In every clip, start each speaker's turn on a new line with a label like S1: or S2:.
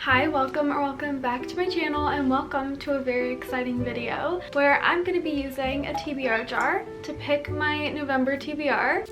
S1: Hi, welcome back to my channel, and welcome to a very exciting video where I'm going to be using a TBR jar to pick my November TBR.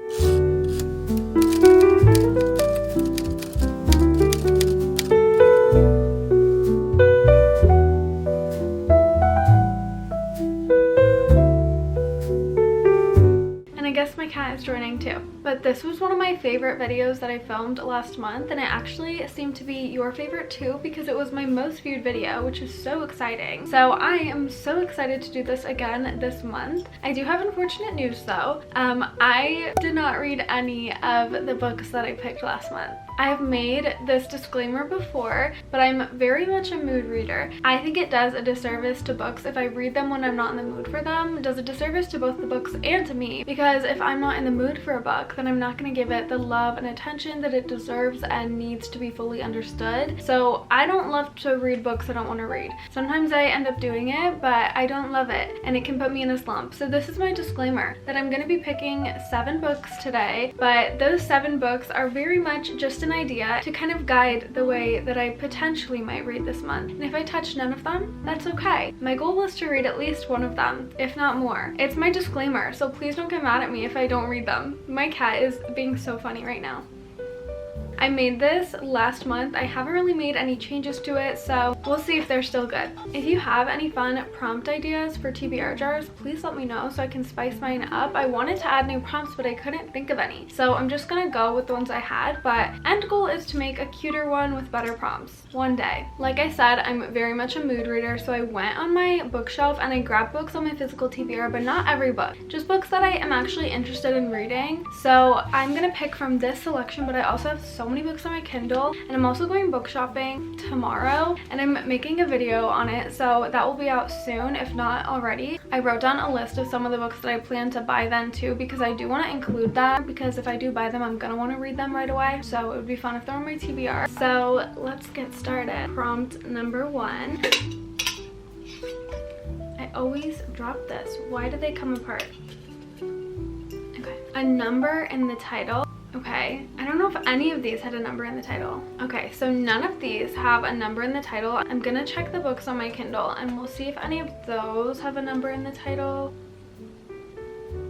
S1: I guess my cat is joining too. But this was one of my favorite videos that I filmed last month, and it actually seemed to be your favorite too because it was my most viewed video, which is so exciting. So I am so excited to do this again this month. I do have unfortunate news though. I did not read any of the books that I picked last month. I have made this disclaimer before, but I'm very much a mood reader. I think it does a disservice to books if I read them when I'm not in the mood for them. It does a disservice to both the books and to me, because if I'm not in the mood for a book, then I'm not going to give it the love and attention that it deserves and needs to be fully understood. So I don't love to read books I don't want to read. Sometimes I end up doing it, but I don't love it, and it can put me in a slump. So this is my disclaimer, that I'm going to be picking 7 books today, but those 7 books are very much just an idea to kind of guide the way that I potentially might read this month. And if I touch none of them, that's okay. My goal was to read at least one of them, if not more. It's my disclaimer, so please don't get mad at me if I don't read them. My cat is being so funny right now. I made this last month. I haven't really made any changes to it, so we'll see if they're still good. If you have any fun prompt ideas for TBR jars, please let me know so I can spice mine up. I wanted to add new prompts, but I couldn't think of any. So I'm just gonna go with the ones I had, but end goal is to make a cuter one with better prompts one day. Like I said, I'm very much a mood reader, so I went on my bookshelf and I grabbed books on my physical TBR, but not every book. Just books that I am actually interested in reading. So I'm gonna pick from this selection, but I also have so many books on my Kindle, and I'm also going book shopping tomorrow, and I'm making a video on it, so that will be out soon, if not already. I wrote down a list of some of the books that I plan to buy then too, because I do want to include that, because if I do buy them, I'm gonna want to read them right away, so it would be fun if they're on my TBR. So let's get started. Prompt number 1. I always drop this. Why do they come apart? Okay. A number in the title. Okay, I don't know if any of these had a number in the title. Okay, so none of these have a number in the title. I'm gonna check the books on my Kindle and we'll see if any of those have a number in the title.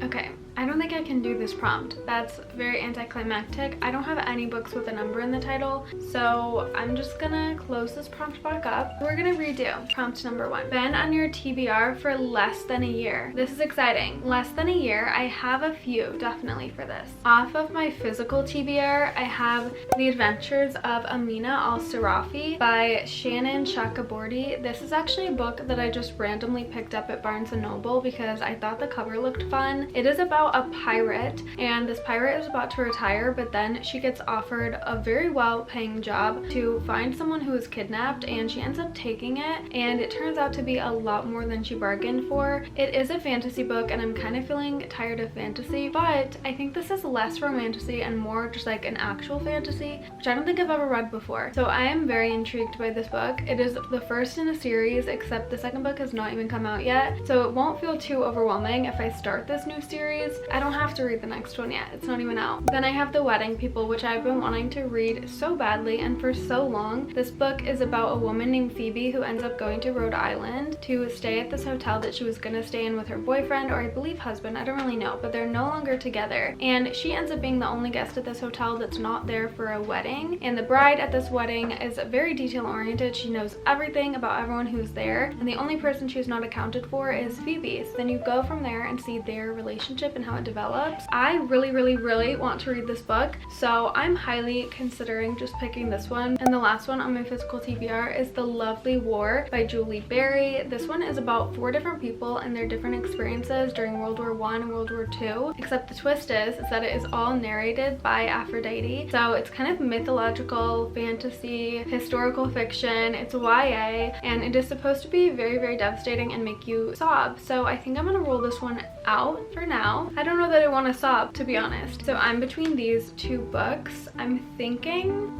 S1: Okay, I don't think I can do this prompt. That's very anticlimactic. I don't have any books with a number in the title, so I'm just gonna close this prompt back up. We're gonna redo prompt number 1. Been on your TBR for less than a year. This is exciting. Less than a year. I have a few definitely for this. Off of my physical TBR, I have The Adventures of Amina Al-Sarafi by Shannon Chakraborty. This is actually a book that I just randomly picked up at Barnes & Noble because I thought the cover looked fun. It is about a pirate, and this pirate is about to retire, but then she gets offered a very well-paying job to find someone who is kidnapped, and she ends up taking it, and it turns out to be a lot more than she bargained for. It is a fantasy book, and I'm kind of feeling tired of fantasy, but I think this is less romantasy and more just like an actual fantasy, which I don't think I've ever read before. So I am very intrigued by this book. It is the first in a series, except the second book has not even come out yet, so it won't feel too overwhelming if I start this new series. I don't have to read the next one yet. It's not even out. Then I have The Wedding People, which I've been wanting to read so badly and for so long. This book is about a woman named Phoebe who ends up going to Rhode Island to stay at this hotel that she was gonna stay in with her boyfriend, or I believe husband, I don't really know, but they're no longer together. And she ends up being the only guest at this hotel that's not there for a wedding. And the bride at this wedding is very detail oriented. She knows everything about everyone who's there, and the only person she's not accounted for is Phoebe. So then you go from there and see their relationship and how it develops. I really want to read this book, so I'm highly considering just picking this one. And the last one on my physical TBR is The Lovely War by Julie Berry. This one is about 4 different people and their different experiences during World War I and World War II, except the twist is that it is all narrated by Aphrodite. So it's kind of mythological, fantasy, historical fiction. It's YA, and it is supposed to be very devastating and make you sob. So I think I'm gonna roll this one out for now. I don't know that I want to sob, to be honest. So I'm between these 2 books. I'm thinking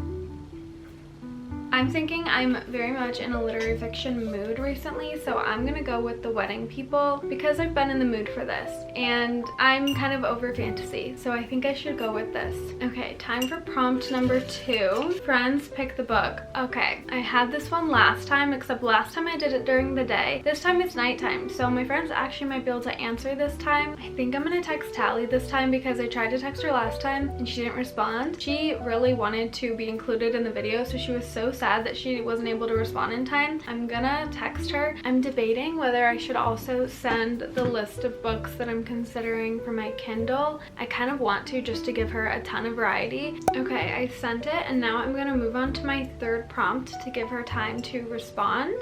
S1: I'm thinking I'm very much in a literary fiction mood recently, so I'm gonna go with The Wedding People because I've been in the mood for this and I'm kind of over fantasy, so I think I should go with this. Okay, time for prompt number 2. Friends, pick the book. Okay, I had this one last time, except last time I did it during the day. This time it's nighttime, so my friends actually might be able to answer this time. I think I'm gonna text Tally this time because I tried to text her last time and she didn't respond. She really wanted to be included in the video, so she was so sad that she wasn't able to respond in time. I'm gonna text her. I'm debating whether I should also send the list of books that I'm considering for my Kindle. I kind of want to, just to give her a ton of variety. Okay, I sent it, and now I'm gonna move on to my third prompt to give her time to respond.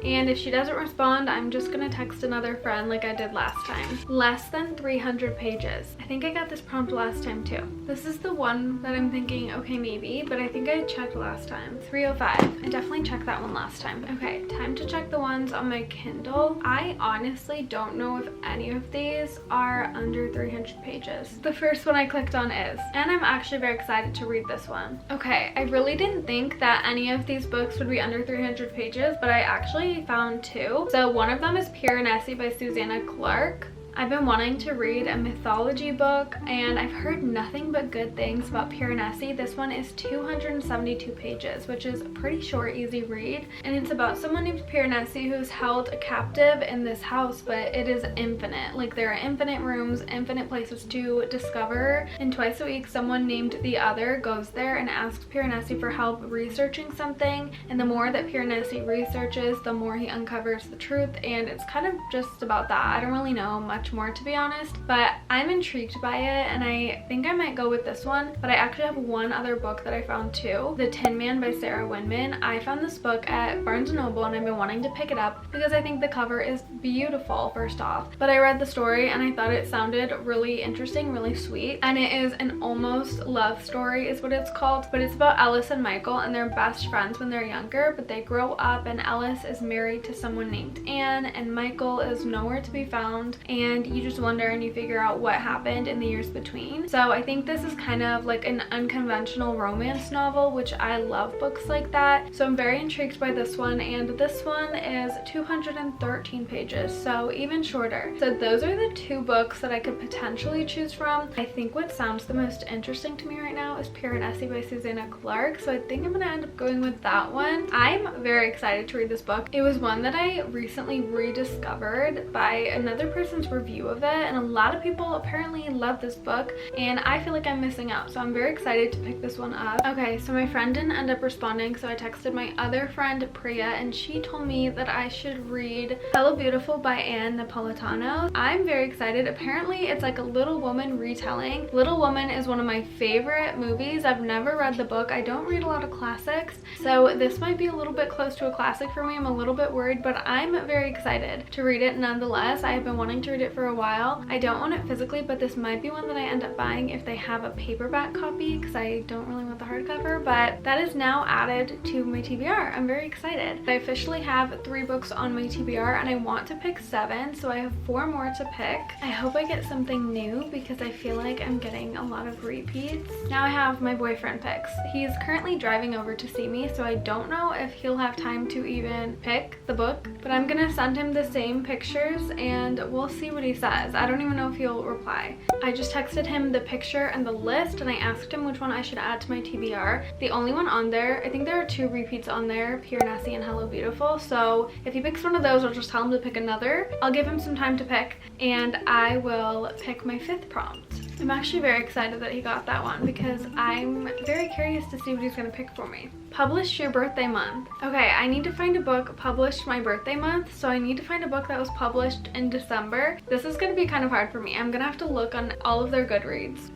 S1: And if she doesn't respond, I'm just gonna text another friend like I did last time. Less than 300 pages. I think I got this prompt last time too. This is the one that I'm thinking, okay, maybe, but I think I checked last time. 305. I definitely checked that one last time. Okay, time to check the ones on my Kindle. I honestly don't know if any of these are under 300 pages. The first one I clicked on is, and I'm actually very excited to read this one. Okay, I really didn't think that any of these books would be under 300 pages, but I actually found 2. So one of them is Piranesi by Susanna Clarke. I've been wanting to read a mythology book and I've heard nothing but good things about Piranesi. This one is 272 pages, which is a pretty short, easy read. And it's about someone named Piranesi who's held captive in this house, but it is infinite. Like, there are infinite rooms, infinite places to discover. And twice a week, someone named The Other goes there and asks Piranesi for help researching something. And the more that Piranesi researches, the more he uncovers the truth. And it's kind of just about that. I don't really know much more, to be honest, but I'm intrigued by it and I think I might go with this one. But I actually have one other book that I found too, The Tin Man by Sarah Winman. I found this book at Barnes & Noble and I've been wanting to pick it up because I think the cover is beautiful, first off, but I read the story and I thought it sounded really interesting, really sweet, and it is an almost love story is what it's called. But it's about Ellis and Michael, and they're best friends when they're younger, but they grow up and Ellis is married to someone named Anne and Michael is nowhere to be found, and you just wonder and you figure out what happened in the years between. So I think this is kind of like an unconventional romance novel, which I love books like that. So I'm very intrigued by this one, and this one is 213 pages, so even shorter. So those are the 2 books that I could potentially choose from. I think what sounds the most interesting to me right now is Piranesi by Susanna Clarke, so I think I'm gonna end up going with that one. I'm very excited to read this book. It was one that I recently rediscovered by another person's review of it, and a lot of people apparently love this book and I feel like I'm missing out, so I'm very excited to pick this one up. Okay, so my friend didn't end up responding, so I texted my other friend Priya and she told me that I should read Hello Beautiful by Anne Napolitano. I'm very excited. Apparently it's like a Little Woman retelling. Little Woman is one of my favorite movies. I've never read the book. I don't read a lot of classics, so this might be a little bit close to a classic for me. I'm a little bit worried, but I'm very excited to read it nonetheless. I have been wanting to read it for a while. I don't own it physically, but this might be one that I end up buying if they have a paperback copy because I don't really want the hardcover. But that is now added to my TBR. I'm very excited. I officially have 3 books on my TBR and I want to pick 7, so I have 4 more to pick. I hope I get something new because I feel like I'm getting a lot of repeats. Now I have my boyfriend picks. He's currently driving over to see me, so I don't know if he'll have time to even pick the book, but I'm gonna send him the same pictures and we'll see what he says. I don't even know if he'll reply. I just texted him the picture and the list and I asked him which one I should add to my TBR. The only one on there, I think there are 2 repeats on there, Piranesi and Hello Beautiful, so if he picks one of those, I'll just tell him to pick another. I'll give him some time to pick and I will pick my 5th prompt. I'm actually very excited that he got that one because I'm very curious to see what he's gonna pick for me. Published your birthday month. Okay, I need to find a book published my birthday month, so I need to find a book that was published in December. This is gonna be kind of hard for me. I'm gonna have to look on all of their Goodreads.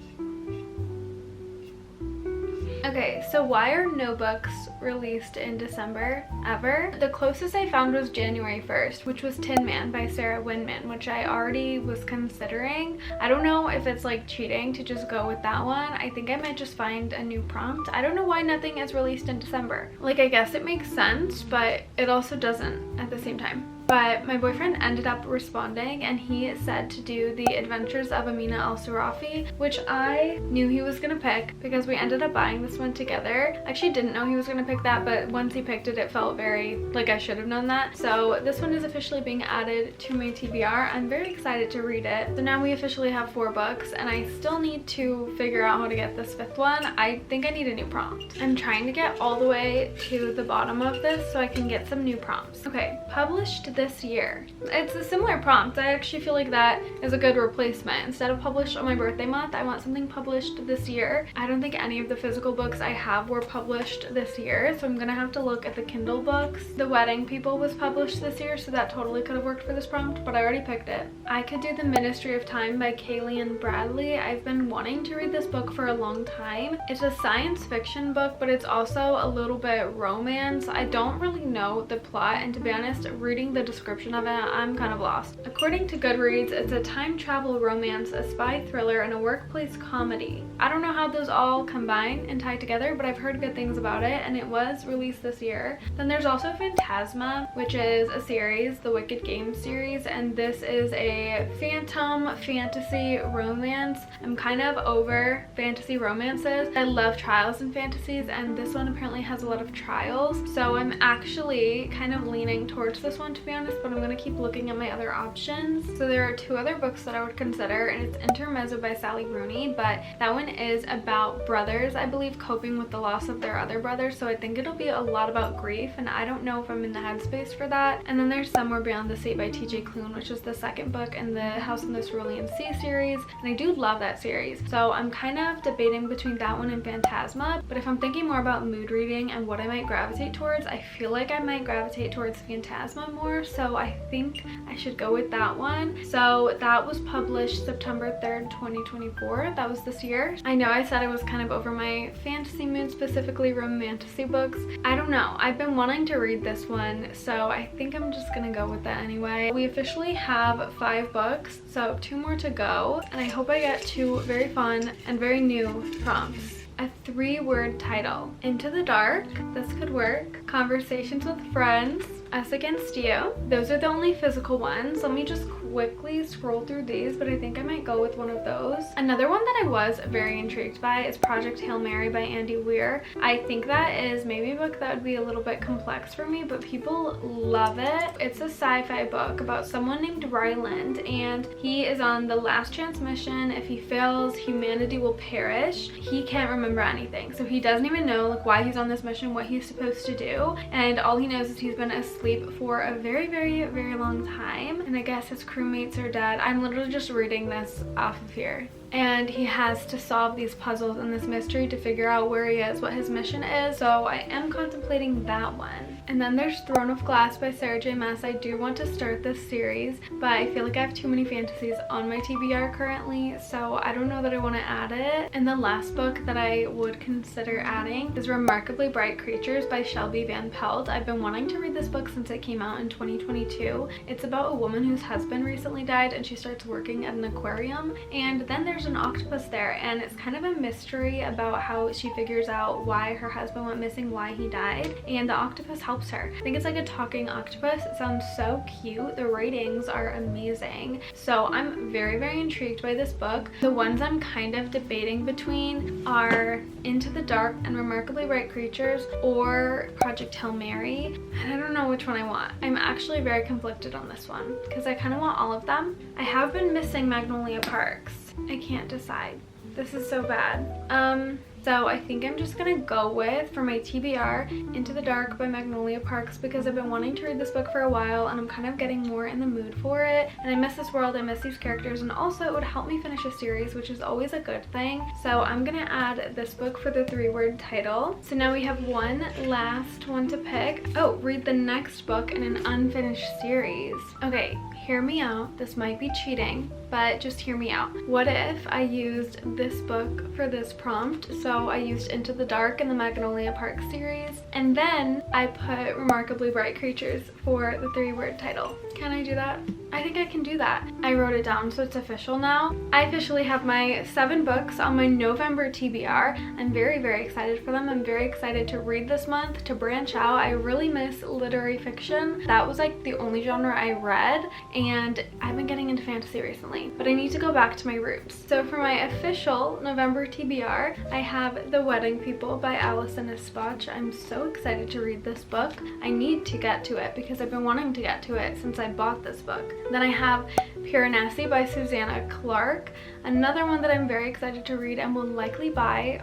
S1: Okay, so why are no books released in December ever? The closest I found was January 1st, which was Tin Man by Sarah Winman, which I already was considering. I don't know if it's like cheating to just go with that one. I think I might just find a new prompt. I don't know why nothing is released in December. Like, I guess it makes sense, but it also doesn't at the same time. but my boyfriend ended up responding and he said to do The Adventures of Amina al-Sirafi, which I knew he was gonna pick because we ended up buying this one together. I actually didn't know he was gonna pick that, but once he picked it, it felt very like I should have known that. So this one is officially being added to my TBR. I'm very excited to read it. So now we officially have 4 books and I still need to figure out how to get this 5th one. I think I need a new prompt. I'm trying to get all the way to the bottom of this so I can get some new prompts. Okay, published this year. It's a similar prompt. I actually feel like that is a good replacement. Instead of published on my birthday month, I want something published this year. I don't think any of the physical books I have were published this year, so I'm gonna have to look at the Kindle books. The Wedding People was published this year, so that totally could have worked for this prompt, but I already picked it. I could do The Ministry of Time by Kaylee Bradley. I've been wanting to read this book for a long time. It's a science fiction book, but it's also a little bit romance. I don't really know the plot, and to be honest, reading the description of it, I'm kind of lost. According to Goodreads, it's a time travel romance, a spy thriller, and a workplace comedy. I don't know how those all combine and tie together, but I've heard good things about it, and it was released this year. Then there's also Phantasma, which is a series, the Wicked Games series, and this is a phantom fantasy romance. I'm kind of over fantasy romances. I love trials and fantasies, and this one apparently has a lot of trials, so I'm actually kind of leaning towards this one, to be honest, but I'm gonna keep looking at my other options. So there are 2 other books that I would consider, and it's Intermezzo by Sally Rooney, but that one is about brothers, I believe, coping with the loss of their other brother, so I think it'll be a lot about grief, and I don't know if I'm in the headspace for that. And then there's Somewhere Beyond the Sea by TJ Klune, which is the 2nd book in the House in the Cerulean Sea series, and I do love that series, so I'm kind of debating between that one and Phantasma. But if I'm thinking more about mood reading and what I might gravitate towards, I feel like I might gravitate towards Phantasma more, so I think I should go with that one. So that was published September 3rd, 2024. That was this year. I know I said I was kind of over my fantasy mood, specifically romantasy books. I don't know. I've been wanting to read this one, so I think I'm just gonna go with that anyway. We officially have 5 books, so 2 more to go, and I hope I get 2 very fun and very new prompts. A 3-word title. Into the Dark, this could work. Conversations with Friends, Us Against You. Those are the only physical ones. Let me just quickly scroll through these, but I think I might go with one of those. Another one that I was very intrigued by is Project Hail Mary by Andy Weir. I think that is maybe a book that would be a little bit complex for me, but people love it. It's a sci-fi book about someone named Ryland, and he is on the last chance mission. If he fails, humanity will perish. He can't remember anything, so he doesn't even know like why he's on this mission, what he's supposed to do, and all he knows is he's been asleep for a very, very, very long time, and I guess his crewmates are dead. I'm literally just reading this off of here. And he has to solve these puzzles and this mystery to figure out where he is, what his mission is, so I am contemplating that one. And then there's Throne of Glass by Sarah J. Maas. I do want to start this series, but I feel like I have too many fantasies on my TBR currently, so I don't know that I want to add it. And the last book that I would consider adding is Remarkably Bright Creatures by Shelby Van Pelt. I've been wanting to read this book since it came out in 2022. It's about a woman whose husband recently died and she starts working at an aquarium, and then there's an octopus there, and it's kind of a mystery about how she figures out why her husband went missing, why he died, and the octopus helps her. I think it's like a talking octopus. It sounds so cute. The ratings are amazing, so I'm very, very intrigued by this book. The ones I'm kind of debating between are Into the Dark and Remarkably Bright Creatures, or Project Hail Mary, and I don't know which one I want. I'm actually very conflicted on this one because I kind of want all of them. I have been missing Magnolia Parks. I can't decide. This is so bad. So I think I'm just gonna go with, for my TBR, Into the Dark by Magnolia Parks, because I've been wanting to read this book for a while and I'm kind of getting more in the mood for it, and I miss this world, I miss these characters, and also it would help me finish a series, which is always a good thing. So I'm gonna add this book for the 3-word title. So now we have one last one to pick. Oh, read the next book in an unfinished series. Okay, hear me out. This might be cheating, but just hear me out. What if I used this book for this prompt? So I used Into the Dark in the Magnolia Park series, and then I put Remarkably Bright Creatures for the 3-word title. Can I do that? I I think I can do that. I wrote it down, so it's official now. I officially have my 7 books on my November TBR. I'm very, very excited for them. I'm very excited to read this month, to branch out. I really miss literary fiction. That was like the only genre I read, and I've been getting into fantasy recently, but I need to go back to my roots. So for my official November TBR, I have The Wedding People by Alison Espach. I'm so excited to read this book. I need to get to it because I've been wanting to get to it since I bought this book. Then I have Piranesi by Susanna Clark, another one that I'm very excited to read and will likely buy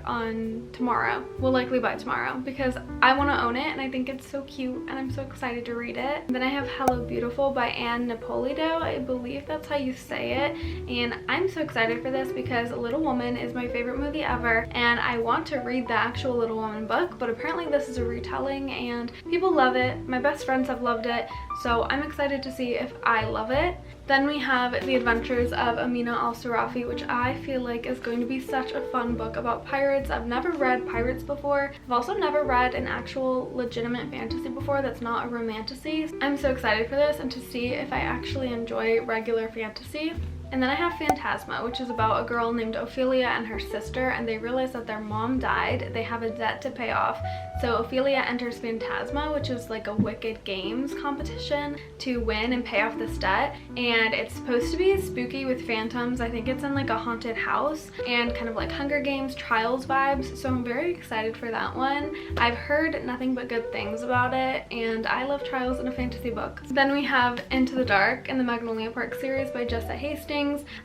S1: tomorrow. Will likely buy tomorrow because I want to own it and I think it's so cute and I'm so excited to read it. Then I have Hello Beautiful by Anne Napolito. I believe that's how you say it, and I'm so excited for this because Little Woman is my favorite movie ever and I want to read the actual Little Woman book, but apparently this is a retelling and people love it. My best friends have loved it, so I'm excited to see if I love it. Then we have The Adventures of Amina Al-Sarafi, which I feel like is going to be such a fun book about pirates. I've never read pirates before. I've also never read an actual legitimate fantasy before that's not a romantasy. I'm so excited for this and to see if I actually enjoy regular fantasy. And then I have Phantasma, which is about a girl named Ophelia and her sister, and they realize that their mom died. They have a debt to pay off. So Ophelia enters Phantasma, which is like a Wicked Games competition to win and pay off this debt. And it's supposed to be spooky with phantoms. I think it's in like a haunted house and kind of like Hunger Games Trials vibes. So I'm very excited for that one. I've heard nothing but good things about it, and I love trials in a fantasy book. Then we have Into the Dark in the Magnolia Park series by Jessa Hastings.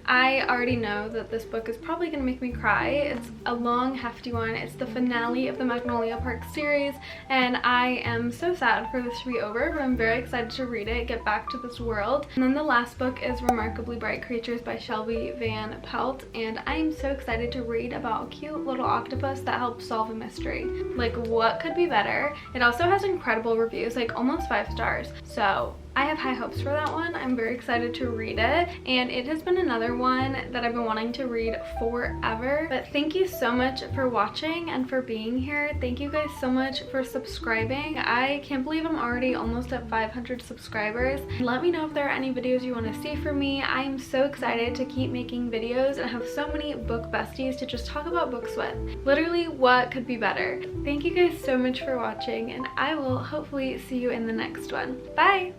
S1: I already know that this book is probably going to make me cry. It's a long, hefty one. It's the finale of the Magnolia Park series, and I am so sad for this to be over, but I'm very excited to read it, get back to this world. And then the last book is Remarkably Bright Creatures by Shelby Van Pelt, and I am so excited to read about a cute little octopus that helps solve a mystery. Like, what could be better? It also has incredible reviews, like almost 5 stars. So I have high hopes for that one. I'm very excited to read it, and it has been another one that I've been wanting to read forever. But thank you so much for watching and for being here. Thank you guys so much for subscribing. I can't believe I'm already almost at 500 subscribers. Let me know if there are any videos you want to see from me. I am so excited to keep making videos and have so many book besties to just talk about books with. Literally, what could be better? Thank you guys so much for watching, and I will hopefully see you in the next one. Bye!